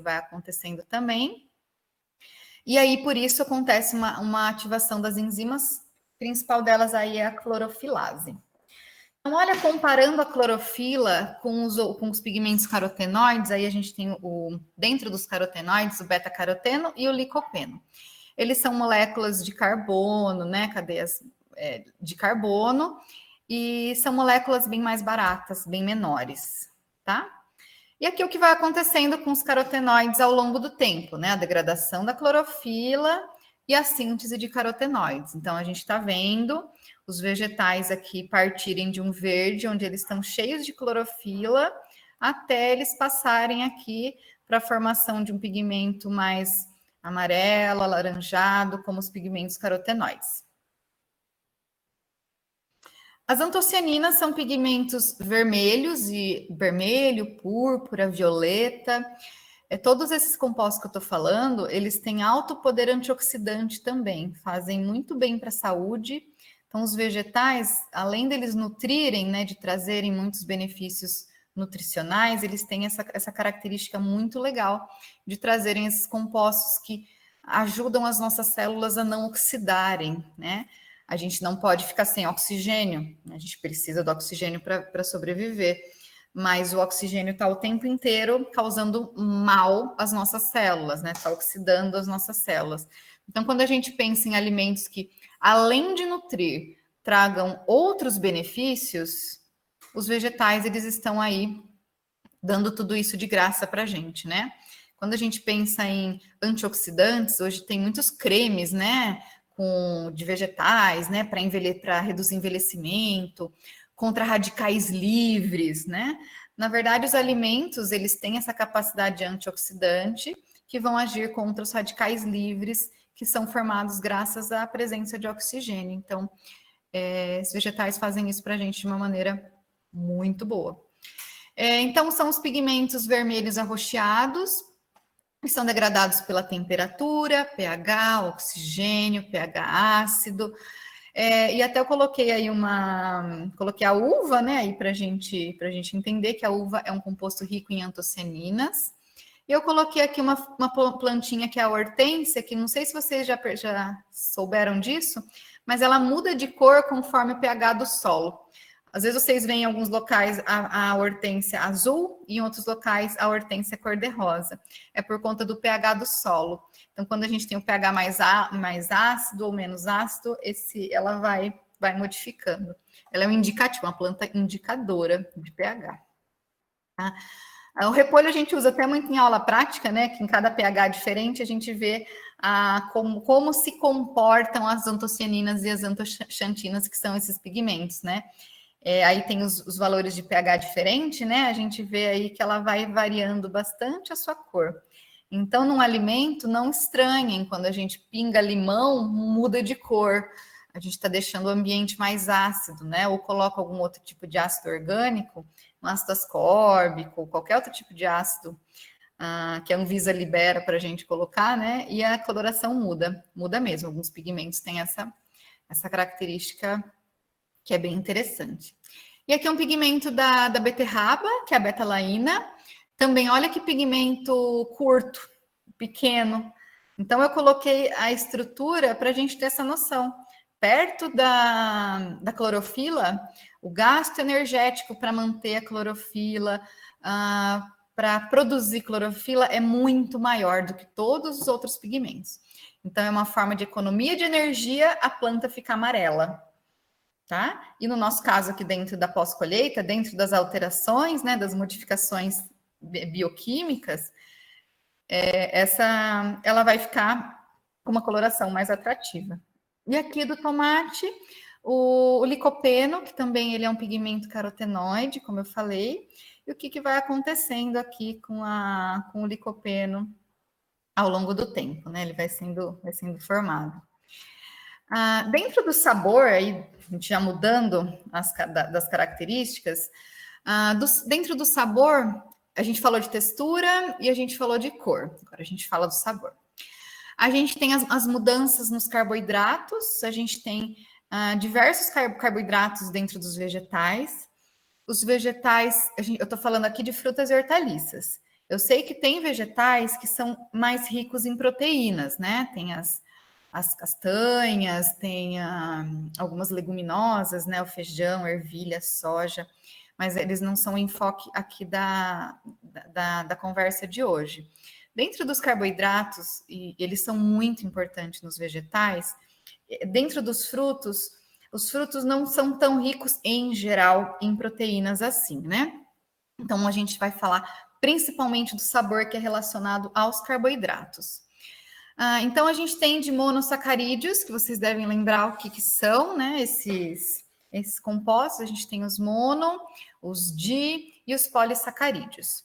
que vai acontecendo também. E aí, por isso, acontece uma ativação das enzimas, a principal delas aí é a clorofilase. Então, olha, comparando a clorofila com os pigmentos carotenoides, aí a gente tem dentro dos carotenoides, o beta-caroteno e o licopeno. Eles são moléculas de carbono, né, cadeias de carbono, e são moléculas bem mais baratas, bem menores, tá? E aqui o que vai acontecendo com os carotenoides ao longo do tempo, né? A degradação da clorofila e a síntese de carotenoides. Então, a gente está vendo os vegetais aqui partirem de um verde, onde eles estão cheios de clorofila, até eles passarem aqui para a formação de um pigmento mais amarelo, alaranjado, como os pigmentos carotenoides. As antocianinas são pigmentos vermelhos, e vermelho, púrpura, violeta. Todos esses compostos que eu estou falando, eles têm alto poder antioxidante também, fazem muito bem para a saúde. Então, os vegetais, além deles nutrirem, né, de trazerem muitos benefícios nutricionais, eles têm essa característica muito legal de trazerem esses compostos que ajudam as nossas células a não oxidarem, né? A gente não pode ficar sem oxigênio, a gente precisa do oxigênio para sobreviver, mas o oxigênio está o tempo inteiro causando mal às nossas células, né? Está oxidando as nossas células. Então, quando a gente pensa em alimentos que, além de nutrir, tragam outros benefícios, os vegetais, eles estão aí dando tudo isso de graça para a gente, né? Quando a gente pensa em antioxidantes, hoje tem muitos cremes, né? De vegetais, né, para reduzir envelhecimento, contra radicais livres, né? Na verdade, os alimentos, eles têm essa capacidade antioxidante que vão agir contra os radicais livres que são formados graças à presença de oxigênio. Então, os vegetais fazem isso para a gente de uma maneira muito boa. Então, são os pigmentos vermelhos arroxeados, que são degradados pela temperatura, pH, oxigênio, pH ácido. E até eu coloquei aí coloquei a uva, né, aí para gente entender que a uva é um composto rico em antocianinas. E eu coloquei aqui uma plantinha que é a hortênsia, que não sei se vocês já souberam disso, mas ela muda de cor conforme o pH do solo. Às vezes vocês veem em alguns locais a hortênsia azul e em outros locais a hortênsia cor-de-rosa. É por conta do pH do solo. Então, quando a gente tem o pH mais ácido ou menos ácido, ela vai modificando. Ela é um indicativo, uma planta indicadora de pH. Tá? O repolho a gente usa até muito em aula prática, né? Que em cada pH diferente a gente vê como se comportam as antocianinas e as antocianinas, que são esses pigmentos, né? Aí tem os valores de pH diferente, né? A gente vê aí que ela vai variando bastante a sua cor. Então, num alimento, não estranhem quando a gente pinga limão, muda de cor. A gente está deixando o ambiente mais ácido, né? Ou coloca algum outro tipo de ácido orgânico, um ácido ascórbico, qualquer outro tipo de ácido que a Anvisa libera para a gente colocar, né? E a coloração muda mesmo. Alguns pigmentos têm essa característica que é bem interessante. E aqui é um pigmento da beterraba, que é a betalaína. Também, olha que pigmento curto, pequeno. Então, eu coloquei a estrutura para a gente ter essa noção. Perto da clorofila, o gasto energético para manter a clorofila, para produzir clorofila, é muito maior do que todos os outros pigmentos. Então, é uma forma de economia de energia a planta ficar amarela. Tá? E no nosso caso aqui dentro da pós-colheita, dentro das alterações, né, das modificações bioquímicas, ela vai ficar com uma coloração mais atrativa. E aqui do tomate, o licopeno, que também ele é um pigmento carotenoide, como eu falei, e o que vai acontecendo aqui com o licopeno ao longo do tempo, né? Ele vai sendo formado. Dentro do sabor, aí, a gente já mudando das características, dentro do sabor, a gente falou de textura e a gente falou de cor. Agora a gente fala do sabor. A gente tem as mudanças nos carboidratos, a gente tem diversos carboidratos dentro dos vegetais. Os vegetais, eu estou falando aqui de frutas e hortaliças. Eu sei que tem vegetais que são mais ricos em proteínas, né? Tem as castanhas, tem algumas leguminosas, né? O feijão, ervilha, soja, mas eles não são o enfoque aqui da conversa de hoje. Dentro dos carboidratos, e eles são muito importantes nos vegetais, dentro dos frutos, os frutos não são tão ricos, em geral, em proteínas assim, né? Então, a gente vai falar principalmente do sabor que é relacionado aos carboidratos. Então, a gente tem de monossacarídeos, que vocês devem lembrar o que são, né? Esses compostos, a gente tem os mono, os di e os polissacarídeos.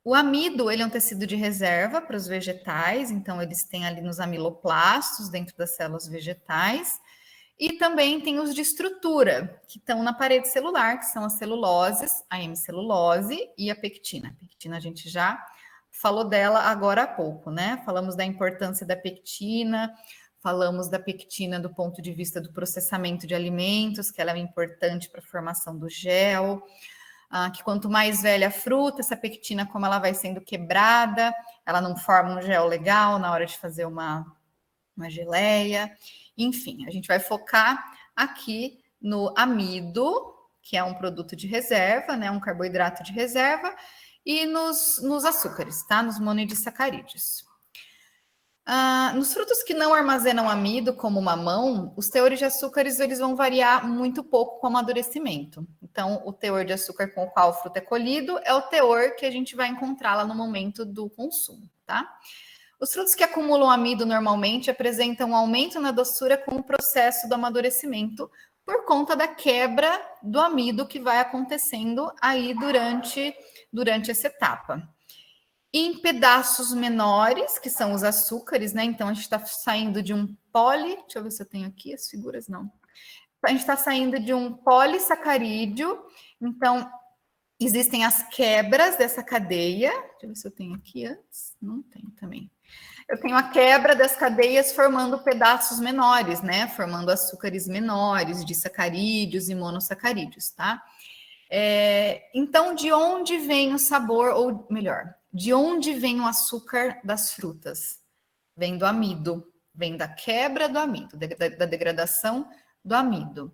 O amido, ele é um tecido de reserva para os vegetais, então eles têm ali nos amiloplastos, dentro das células vegetais, e também tem os de estrutura, que estão na parede celular, que são as celuloses, a hemicelulose e a pectina. A pectina a gente já falou dela agora há pouco, né? Falamos da importância da pectina, falamos da pectina do ponto de vista do processamento de alimentos, que ela é importante para a formação do gel, que quanto mais velha a fruta, essa pectina, como ela vai sendo quebrada, ela não forma um gel legal na hora de fazer uma geleia. Enfim, a gente vai focar aqui no amido, que é um produto de reserva, né, um carboidrato de reserva, e nos açúcares, tá? Nos monoindisacarídeos. Nos frutos que não armazenam amido, como o mamão, os teores de açúcares eles vão variar muito pouco com o amadurecimento. Então, o teor de açúcar com o qual o fruto é colhido é o teor que a gente vai encontrar lá no momento do consumo, tá? Os frutos que acumulam amido normalmente apresentam um aumento na doçura com o processo do amadurecimento por conta da quebra do amido que vai acontecendo aí durante essa etapa. Em pedaços menores, que são os açúcares, né? Então, a gente está saindo de um deixa eu ver se eu tenho aqui as figuras, não. A gente está saindo de um polissacarídeo, então, existem as quebras dessa cadeia. Deixa eu ver se eu tenho aqui antes. Não tenho também. Eu tenho a quebra das cadeias formando pedaços menores, né? Formando açúcares menores, disacarídeos e monossacarídeos, tá? Então, de onde vem o sabor, ou melhor, de onde vem o açúcar das frutas? Vem do amido, vem da quebra do amido, da degradação do amido.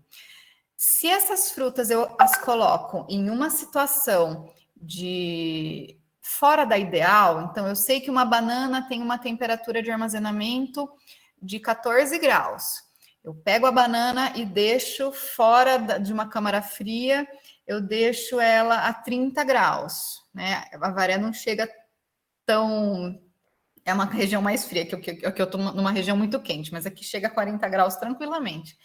Se essas frutas eu as coloco em uma situação de fora da ideal, então eu sei que uma banana tem uma temperatura de armazenamento de 14 graus. Eu pego a banana e deixo fora de uma câmara fria, eu deixo ela a 30 graus, né? A Bavária não chega tão... É uma região mais fria, que eu estou numa região muito quente, mas aqui chega a 40 graus tranquilamente.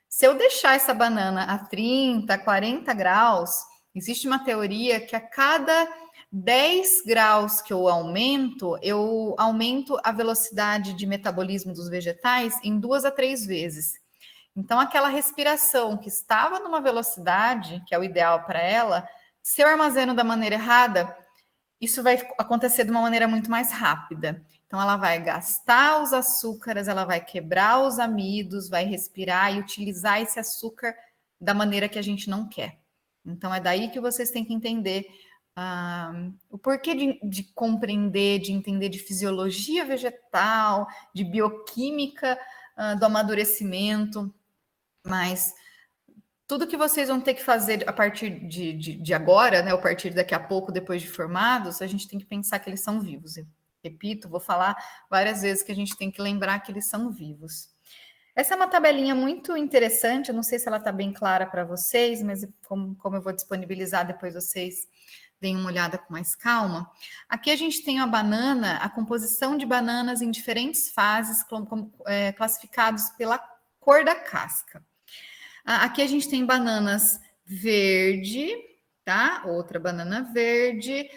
Se eu deixar essa banana a 30, 40 graus, existe uma teoria que a cada 10 graus que eu aumento a velocidade de metabolismo dos vegetais em 2 a 3 vezes. Então, aquela respiração que estava numa velocidade, que é o ideal para ela, se eu armazeno da maneira errada, isso vai acontecer de uma maneira muito mais rápida. Então, ela vai gastar os açúcares, ela vai quebrar os amidos, vai respirar e utilizar esse açúcar da maneira que a gente não quer. Então, é daí que vocês têm que entender o porquê de compreender, de entender de fisiologia vegetal, de bioquímica do amadurecimento, mas tudo que vocês vão ter que fazer a partir de agora, né, a partir daqui a pouco, depois de formados, a gente tem que pensar que eles são vivos. Eu repito, vou falar várias vezes que a gente tem que lembrar que eles são vivos. Essa é uma tabelinha muito interessante, eu não sei se ela está bem clara para vocês, mas como eu vou disponibilizar, depois vocês deem uma olhada com mais calma. Aqui a gente tem a banana, a composição de bananas em diferentes fases, classificados pela cor da casca. Aqui a gente tem bananas verde, tá? Outra banana verde,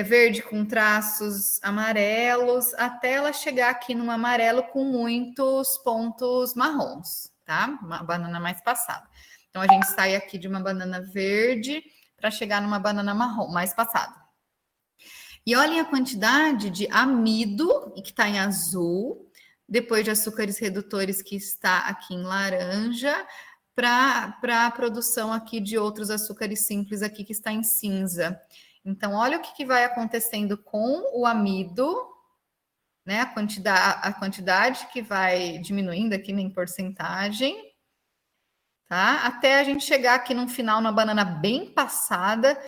verde com traços amarelos, até ela chegar aqui num amarelo com muitos pontos marrons, tá? Uma banana mais passada. Então, a gente sai aqui de uma banana verde para chegar numa banana marrom, mais passada. E olhem a quantidade de amido, que está em azul, depois de açúcares redutores, que está aqui em laranja, para a produção aqui de outros açúcares simples aqui, que está em cinza. Então, olha o que vai acontecendo com o amido, né? A quantidade que vai diminuindo aqui em porcentagem, tá? Até a gente chegar aqui no final, na banana bem passada,